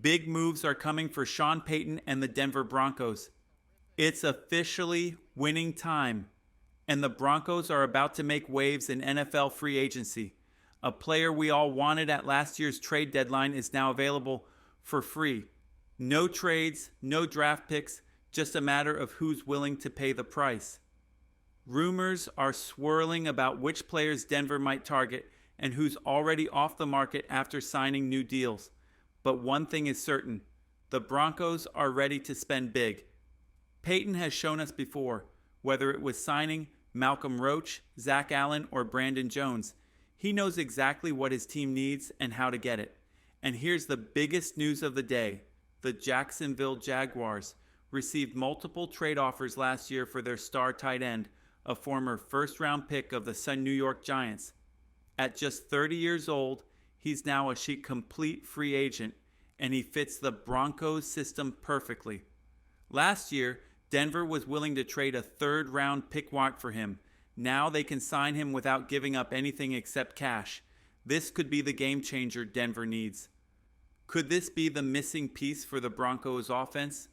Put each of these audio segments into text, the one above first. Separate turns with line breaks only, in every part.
Big moves are coming for Sean Payton and the Denver Broncos. It's officially winning time, and the Broncos are about to make waves in NFL free agency. A player we all wanted at last year's trade deadline is now available for free. No trades, no draft picks, just a matter of who's willing to pay the price. Rumors are swirling about which players Denver might target and who's already off the market after signing new deals. But one thing is certain, the Broncos are ready to spend big. Peyton has shown us before, whether it was signing Malcolm Roach, Zach Allen, or Brandon Jones, he knows exactly what his team needs and how to get it. And here's the biggest news of the day. The Jacksonville Jaguars received multiple trade offers last year for their star tight end, a former first-round pick of the New York Giants. At just 30 years old, he's now a complete free agent, and he fits the Broncos system perfectly. Last year, Denver was willing to trade a third-round pick for him. Now they can sign him without giving up anything except cash. This could be the game changer Denver needs. Could this be the missing piece for the Broncos offense?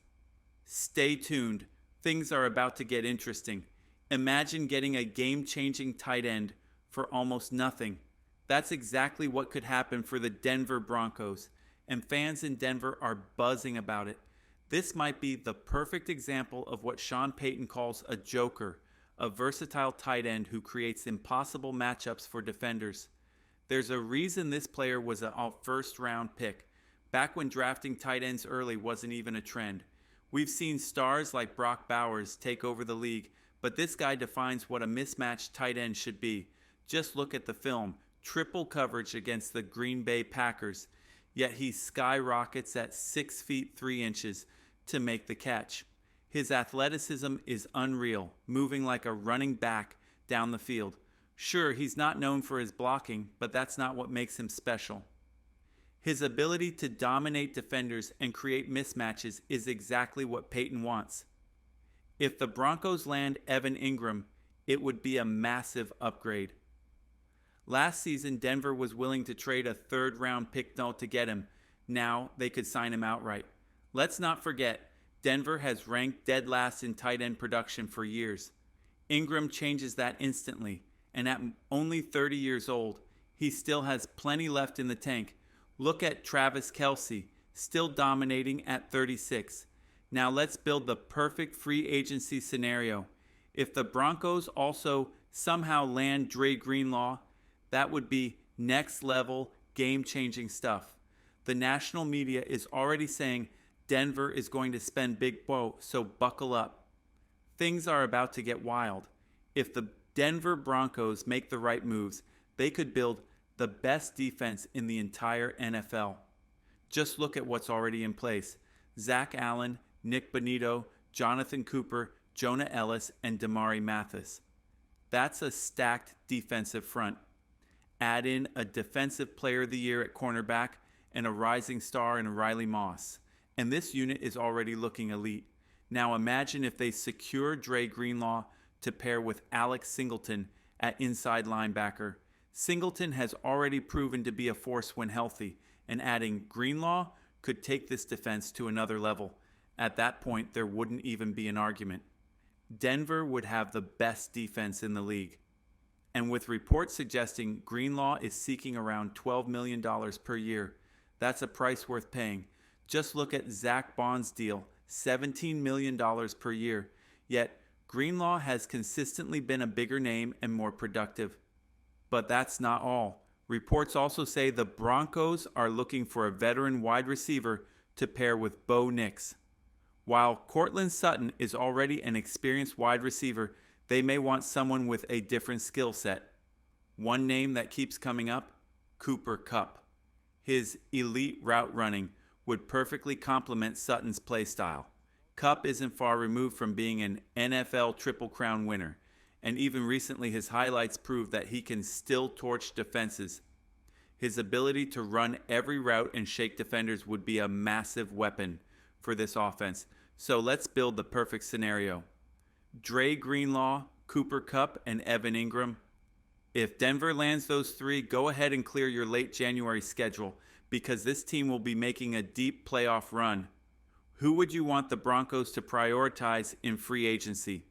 Stay tuned. Things are about to get interesting. Imagine getting a game-changing tight end for almost nothing. That's exactly what could happen for the Denver Broncos, and fans in Denver are buzzing about it. This might be the perfect example of what Sean Payton calls a joker, a versatile tight end who creates impossible matchups for defenders. There's a reason this player was a first-round pick, back when drafting tight ends early wasn't even a trend. We've seen stars like Brock Bowers take over the league, but this guy defines what a mismatched tight end should be. Just look at the film, triple coverage against the Green Bay Packers, yet he skyrockets at 6 feet 3 inches to make the catch. His athleticism is unreal, moving like a running back down the field. Sure, he's not known for his blocking, but that's not what makes him special. His ability to dominate defenders and create mismatches is exactly what Peyton wants. If the Broncos land Evan Engram, it would be a massive upgrade. Last season, Denver was willing to trade a third-round pick to get him. Now they could sign him outright. Let's not forget, Denver has ranked dead last in tight end production for years. Engram changes that instantly, and at only 30 years old, he still has plenty left in the tank. Look at Travis Kelce, still dominating at 36. Now let's build the perfect free agency scenario. If the Broncos also somehow land Dre Greenlaw, that would be next level, game-changing stuff. The national media is already saying Denver is going to spend big so buckle up. Things are about to get wild. If the Denver Broncos make the right moves, they could build the best defense in the entire NFL. Just look at what's already in place. Zach Allen, Nick Bonito, Jonathan Cooper, Jonah Ellis, and Damari Mathis. That's a stacked defensive front. Add in a Defensive Player of the Year at cornerback and a rising star in Riley Moss. And this unit is already looking elite. Now imagine if they secure Dre Greenlaw to pair with Alex Singleton at inside linebacker. Singleton has already proven to be a force when healthy, and adding Greenlaw could take this defense to another level. At that point, there wouldn't even be an argument. Denver would have the best defense in the league. And with reports suggesting Greenlaw is seeking around $12 million per year, that's a price worth paying. Just look at Zach Bond's deal, $17 million per year. Yet, Greenlaw has consistently been a bigger name and more productive. But that's not all. Reports also say the Broncos are looking for a veteran wide receiver to pair with Bo Nix. While Courtland Sutton is already an experienced wide receiver, they may want someone with a different skill set. One name that keeps coming up, Cooper Kupp. His elite route running would perfectly complement Sutton's play style. Kupp isn't far removed from being an NFL Triple Crown winner, and even recently his highlights prove that he can still torch defenses. His ability to run every route and shake defenders would be a massive weapon for this offense. So let's build the perfect scenario. Dre Greenlaw, Cooper Kupp, and Evan Engram. If Denver lands those three, go ahead and clear your late January schedule, because this team will be making a deep playoff run. Who would you want the Broncos to prioritize in free agency?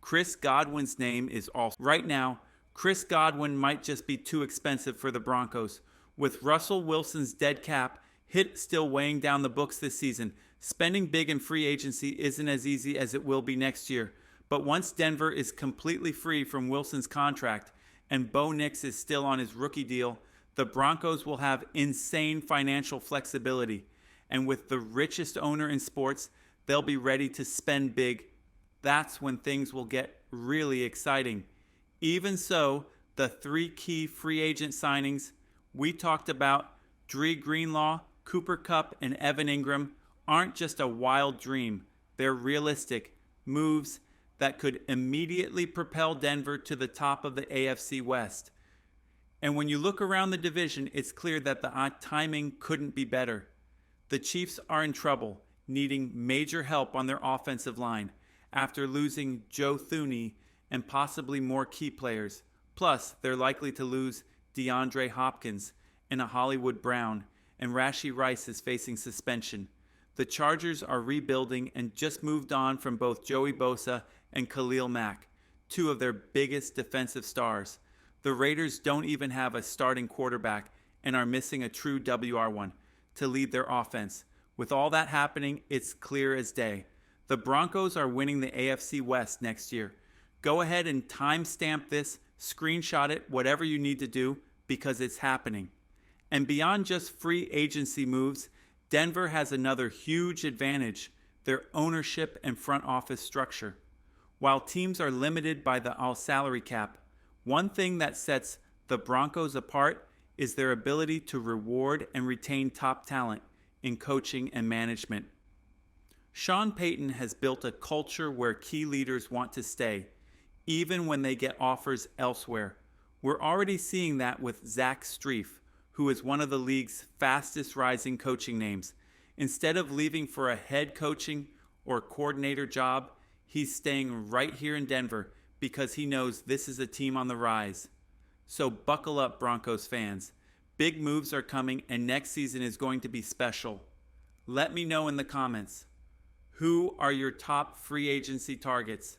Chris Godwin's name is also. Right now, Chris Godwin might just be too expensive for the Broncos. With Russell Wilson's dead cap hit still weighing down the books this season, spending big in free agency isn't as easy as it will be next year. But once Denver is completely free from Wilson's contract and Bo Nix is still on his rookie deal, the Broncos will have insane financial flexibility. And with the richest owner in sports, they'll be ready to spend big. That's when things will get really exciting. Even so, the three key free agent signings we talked about, Dre Greenlaw, Cooper Kupp, and Evan Engram, aren't just a wild dream. They're realistic moves that could immediately propel Denver to the top of the AFC West. And when you look around the division, it's clear that the timing couldn't be better. The Chiefs are in trouble, needing major help on their offensive line after losing Joe Thuney and possibly more key players. Plus, they're likely to lose DeAndre Hopkins and a Hollywood Brown, and Rashee Rice is facing suspension. The Chargers are rebuilding and just moved on from both Joey Bosa and Khalil Mack, two of their biggest defensive stars. The Raiders don't even have a starting quarterback and are missing a true WR1 to lead their offense. With all that happening, it's clear as day. The Broncos are winning the AFC West next year. Go ahead and timestamp this, screenshot it, whatever you need to do, because it's happening. And beyond just free agency moves, Denver has another huge advantage, their ownership and front office structure. While teams are limited by the salary cap, one thing that sets the Broncos apart is their ability to reward and retain top talent in coaching and management. Sean Payton has built a culture where key leaders want to stay, even when they get offers elsewhere. We're already seeing that with Zach Strief, who is one of the league's fastest rising coaching names. Instead of leaving for a head coaching or coordinator job, he's staying right here in Denver because he knows this is a team on the rise. So buckle up, Broncos fans. Big moves are coming and next season is going to be special. Let me know in the comments. Who are your top free agency targets?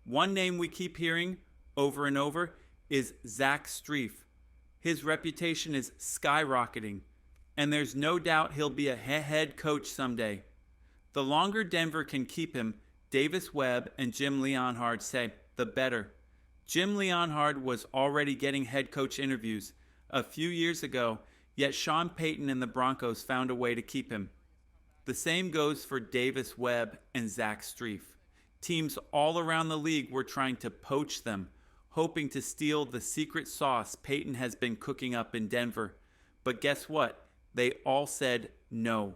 One name we keep hearing over and over is Zach Strief. His reputation is skyrocketing, and there's no doubt he'll be a head coach someday. The longer Denver can keep him, Davis Webb and Jim Leonhard say, the better. Jim Leonhard was already getting head coach interviews a few years ago, yet Sean Payton and the Broncos found a way to keep him. The same goes for Davis Webb and Zach Strief. Teams all around the league were trying to poach them, hoping to steal the secret sauce Payton has been cooking up in Denver. But guess what? They all said no.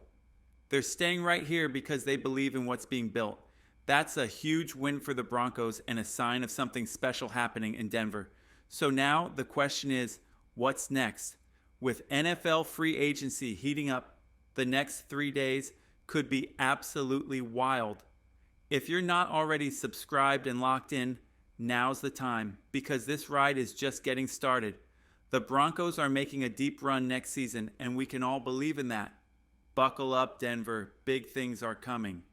They're staying right here because they believe in what's being built. That's a huge win for the Broncos and a sign of something special happening in Denver. So now the question is, what's next? With NFL free agency heating up, the next 3 days could be absolutely wild. If you're not already subscribed and locked in, now's the time, because this ride is just getting started. The Broncos are making a deep run next season, and we can all believe in that. Buckle up, Denver. Big things are coming.